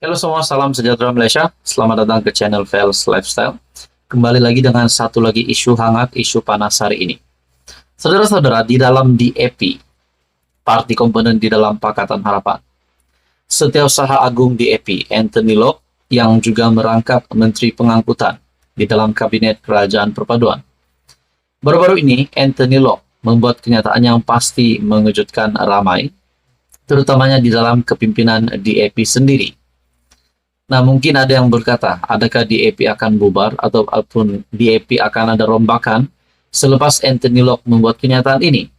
Halo semua, salam sejahtera Malaysia. Selamat datang ke channel Fels Lifestyle. Kembali lagi dengan satu lagi isu hangat, isu panas hari ini. Saudara-saudara, di dalam DAP, parti komponen di dalam Pakatan Harapan, Setiausaha Agung DAP, Anthony Loke, yang juga merangkap Menteri Pengangkutan di dalam Kabinet Kerajaan Perpaduan. Baru-baru ini, Anthony Loke membuat kenyataan yang pasti mengejutkan ramai, terutamanya di dalam kepimpinan DAP sendiri. Nah, mungkin ada yang berkata, adakah DAP akan bubar ataupun DAP akan ada rombakan selepas Anthony Loke membuat kenyataan ini?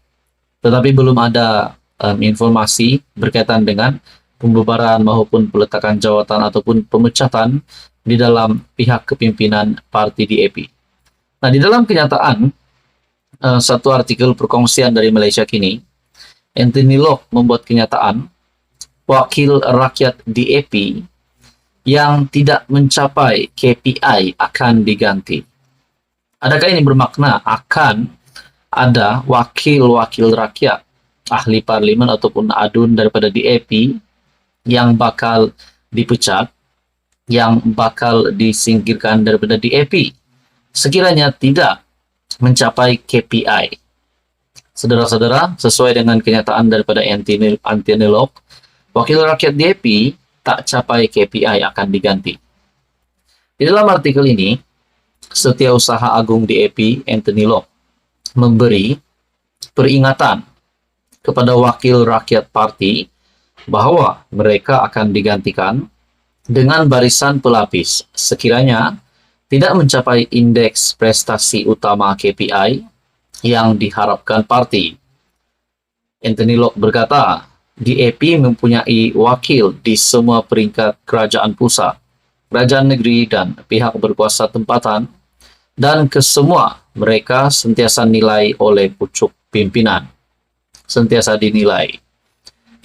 Tetapi belum ada informasi berkaitan dengan pembubaran maupun peletakan jawatan ataupun pemecatan di dalam pihak kepimpinan parti DAP. Nah, di dalam kenyataan, satu artikel perkongsian dari Malaysia Kini, Anthony Loke membuat kenyataan, wakil rakyat DAP yang tidak mencapai KPI akan diganti. Adakah ini bermakna akan ada wakil-wakil rakyat, ahli parlimen ataupun adun daripada DAP yang bakal dipecat, yang bakal disingkirkan daripada DAP sekiranya tidak mencapai KPI? Saudara-saudara, sesuai dengan kenyataan daripada Anthony Loke, wakil rakyat DAP tak capai KPI akan diganti. Di dalam artikel ini, Setiausaha Agung DAP Anthony Loke memberi peringatan kepada wakil rakyat parti bahwa mereka akan digantikan dengan barisan pelapis sekiranya tidak mencapai indeks prestasi utama KPI yang diharapkan parti. Anthony Loke berkata, DAP mempunyai wakil di semua peringkat kerajaan pusat, kerajaan negeri dan pihak berkuasa tempatan, dan kesemua mereka sentiasa nilai oleh pucuk pimpinan, sentiasa dinilai.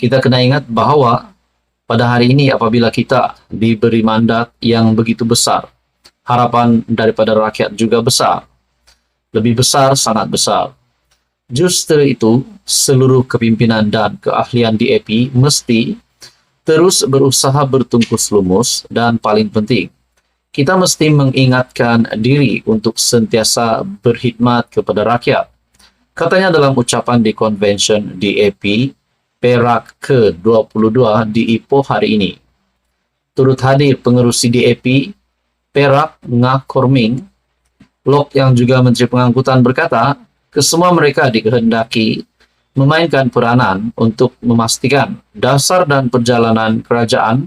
Kita kena ingat bahawa pada hari ini apabila kita diberi mandat yang begitu besar, harapan daripada rakyat juga besar, lebih besar, sangat besar. Justru itu, seluruh kepimpinan dan keahlian DAP mesti terus berusaha bertungkus lumus dan paling penting, kita mesti mengingatkan diri untuk sentiasa berkhidmat kepada rakyat. Katanya dalam ucapan di Convention DAP Perak ke-22 di Ipoh hari ini. Turut hadir pengerusi DAP Perak Ngah Korming, Loke yang juga Menteri Pengangkutan berkata, kesemua mereka dikehendaki memainkan peranan untuk memastikan dasar dan perjalanan kerajaan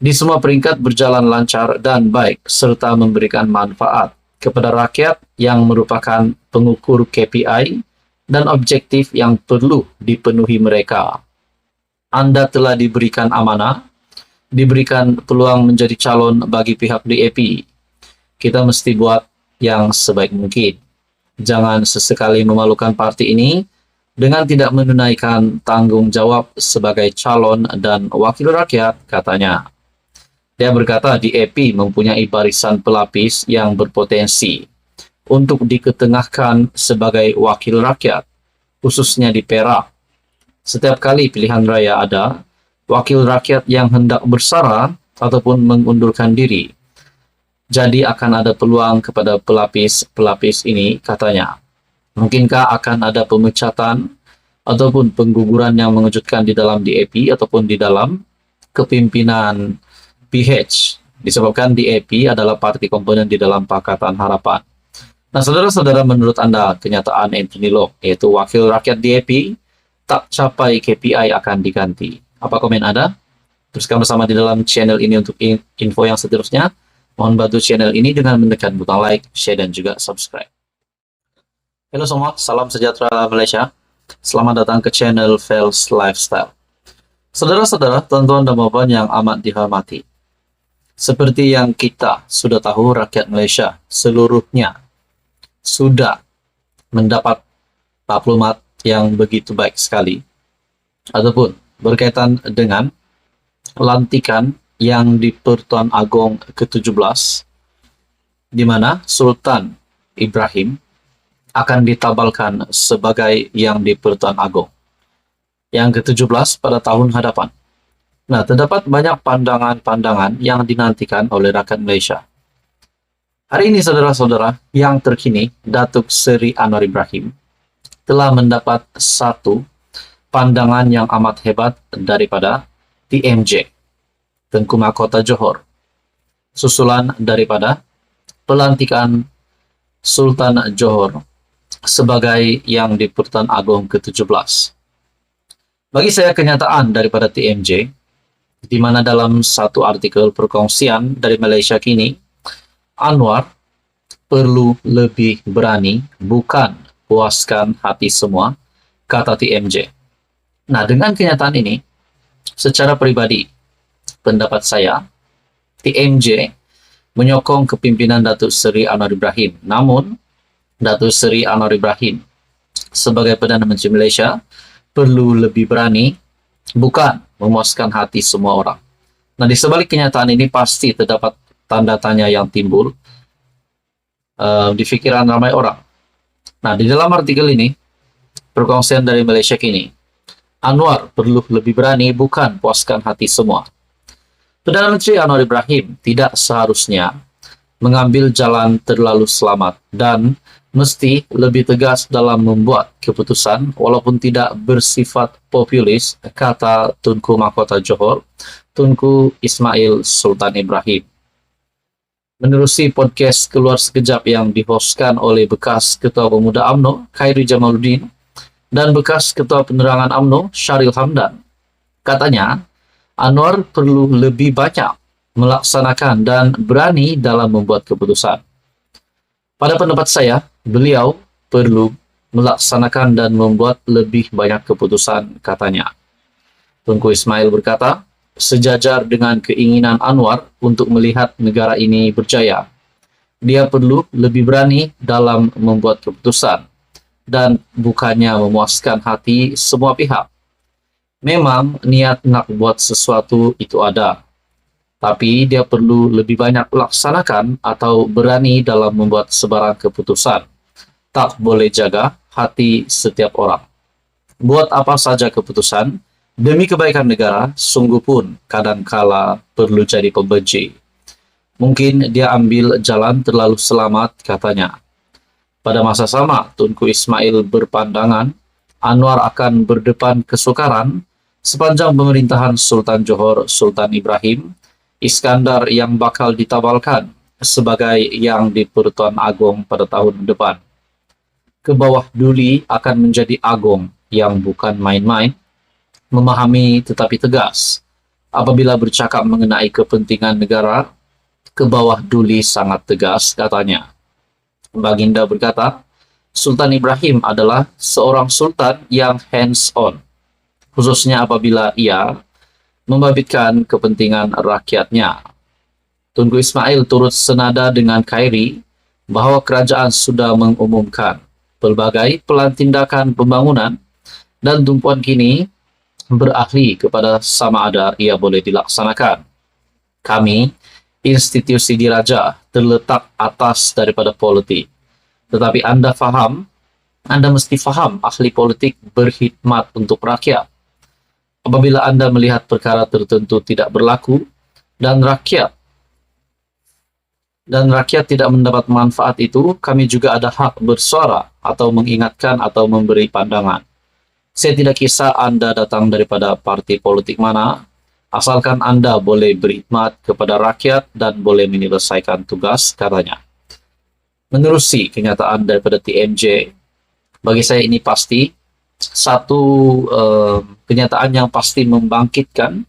di semua peringkat berjalan lancar dan baik serta memberikan manfaat kepada rakyat yang merupakan pengukur KPI dan objektif yang perlu dipenuhi mereka. Anda telah diberikan amanah, diberikan peluang menjadi calon bagi pihak DAP. Kita mesti buat yang sebaik mungkin. Jangan sesekali memalukan parti ini dengan tidak menunaikan tanggung jawab sebagai calon dan wakil rakyat, katanya. Dia berkata DAP mempunyai barisan pelapis yang berpotensi untuk diketengahkan sebagai wakil rakyat, khususnya di Perak. Setiap kali pilihan raya ada, wakil rakyat yang hendak bersara ataupun mengundurkan diri, jadi akan ada peluang kepada pelapis-pelapis ini, katanya. Mungkinkah akan ada pemecatan ataupun pengguguran yang mengejutkan di dalam DAP ataupun di dalam kepimpinan PH, disebabkan DAP adalah parti komponen di dalam Pakatan Harapan. Nah, saudara-saudara, menurut Anda kenyataan Anthony Loke, yaitu wakil rakyat DAP, tak capai KPI akan diganti. Apa komen Anda? Teruskan bersama di dalam channel ini untuk info yang seterusnya. Mohon bantu channel ini dengan menekan butang like, share, dan juga subscribe. Halo semua, salam sejahtera Malaysia. Selamat datang ke channel Fels Lifestyle. Saudara-saudara, tuan-tuan dan puan yang amat dihormati. Seperti yang kita sudah tahu, rakyat Malaysia seluruhnya sudah mendapat maklumat yang begitu baik sekali. Ataupun berkaitan dengan lantikan yang di Pertuan Agong ke-17, di mana Sultan Ibrahim akan ditabalkan sebagai yang di Pertuan Agong yang ke-17 pada tahun hadapan. Nah, terdapat banyak pandangan-pandangan yang dinantikan oleh rakyat Malaysia. Hari ini, saudara-saudara, yang terkini, Datuk Seri Anwar Ibrahim telah mendapat satu pandangan yang amat hebat daripada TMJ, Tengku Mahkota Johor, susulan daripada pelantikan Sultan Johor sebagai yang di Pertuan Agong ke-17. Bagi saya, kenyataan daripada TMJ, di mana dalam satu artikel perkongsian dari Malaysia kini, Anwar perlu lebih berani, bukan puaskan hati semua, kata TMJ. Nah, dengan kenyataan ini, secara pribadi, pendapat saya, TMJ menyokong kepimpinan Datuk Seri Anwar Ibrahim. Namun, Datuk Seri Anwar Ibrahim sebagai Perdana Menteri Malaysia perlu lebih berani, bukan memuaskan hati semua orang. Nah, di sebalik kenyataan ini pasti terdapat tanda tanya yang timbul di pikiran ramai orang. Nah, di dalam artikel ini, perkongsian dari Malaysia kini, Anwar perlu lebih berani, bukan puaskan hati semua. Perdana Menteri Anwar Ibrahim tidak seharusnya mengambil jalan terlalu selamat dan mesti lebih tegas dalam membuat keputusan walaupun tidak bersifat populis, kata Tunku Mahkota Johor, Tunku Ismail Sultan Ibrahim. Menerusi podcast Keluar Sekejap yang dihostkan oleh bekas Ketua Pemuda UMNO, Khairi Jamaluddin, dan bekas Ketua Penerangan UMNO, Syaril Hamdan, katanya, Anwar perlu lebih banyak melaksanakan dan berani dalam membuat keputusan. Pada pendapat saya, beliau perlu melaksanakan dan membuat lebih banyak keputusan, katanya. Tunku Ismail berkata, sejajar dengan keinginan Anwar untuk melihat negara ini berjaya, dia perlu lebih berani dalam membuat keputusan dan bukannya memuaskan hati semua pihak. Memang niat nak buat sesuatu itu ada, tapi dia perlu lebih banyak laksanakan atau berani dalam membuat sebarang keputusan. Tak boleh jaga hati setiap orang. Buat apa saja keputusan, demi kebaikan negara, sungguh pun kadangkala perlu jadi pembenci. Mungkin dia ambil jalan terlalu selamat, katanya. Pada masa sama, Tunku Ismail berpandangan Anwar akan berdepan kesukaran sepanjang pemerintahan Sultan Johor Sultan Ibrahim Iskandar yang bakal ditabalkan sebagai yang di Pertuan Agong pada tahun depan. Ke bawah duli akan menjadi agong yang bukan main-main, memahami tetapi tegas. Apabila bercakap mengenai kepentingan negara, ke bawah duli sangat tegas, katanya. Baginda berkata, Sultan Ibrahim adalah seorang sultan yang hands-on, khususnya apabila ia membabitkan kepentingan rakyatnya. Tunku Ismail turut senada dengan Khairi bahwa kerajaan sudah mengumumkan pelbagai pelantindakan pembangunan dan tumpuan kini berahli kepada sama ada ia boleh dilaksanakan. Kami, institusi diraja, terletak atas daripada politik. Tetapi Anda mesti faham ahli politik berkhidmat untuk rakyat. Apabila Anda melihat perkara tertentu tidak berlaku dan rakyat tidak mendapat manfaat itu, kami juga ada hak bersuara atau mengingatkan atau memberi pandangan. Saya tidak kisah Anda datang daripada parti politik mana, asalkan Anda boleh berkhidmat kepada rakyat dan boleh menyelesaikan tugas, katanya. Menerusi kenyataan daripada TMJ, bagi saya ini pasti satu kenyataan yang pasti membangkitkan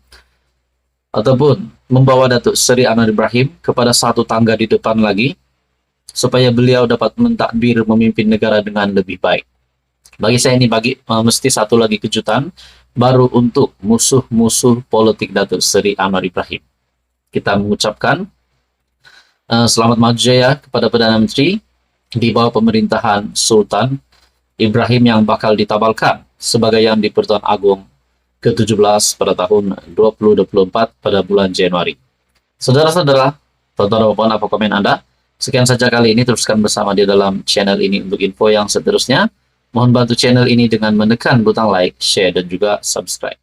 ataupun membawa Datuk Seri Anwar Ibrahim kepada satu tangga di depan lagi, supaya beliau dapat mentadbir memimpin negara dengan lebih baik. Bagi saya ini mesti satu lagi kejutan baru untuk musuh-musuh politik Datuk Seri Anwar Ibrahim. Kita mengucapkan selamat maju jaya kepada Perdana Menteri di bawah pemerintahan Sultan Ibrahim yang bakal ditabalkan sebagai yang di Pertuan Agong ke-17 pada tahun 2024 pada bulan Januari. Saudara-saudara, tonton maupun apa komen Anda. Sekian saja kali ini, teruskan bersama di dalam channel ini untuk info yang seterusnya. Mohon bantu channel ini dengan menekan butang like, share, dan juga subscribe.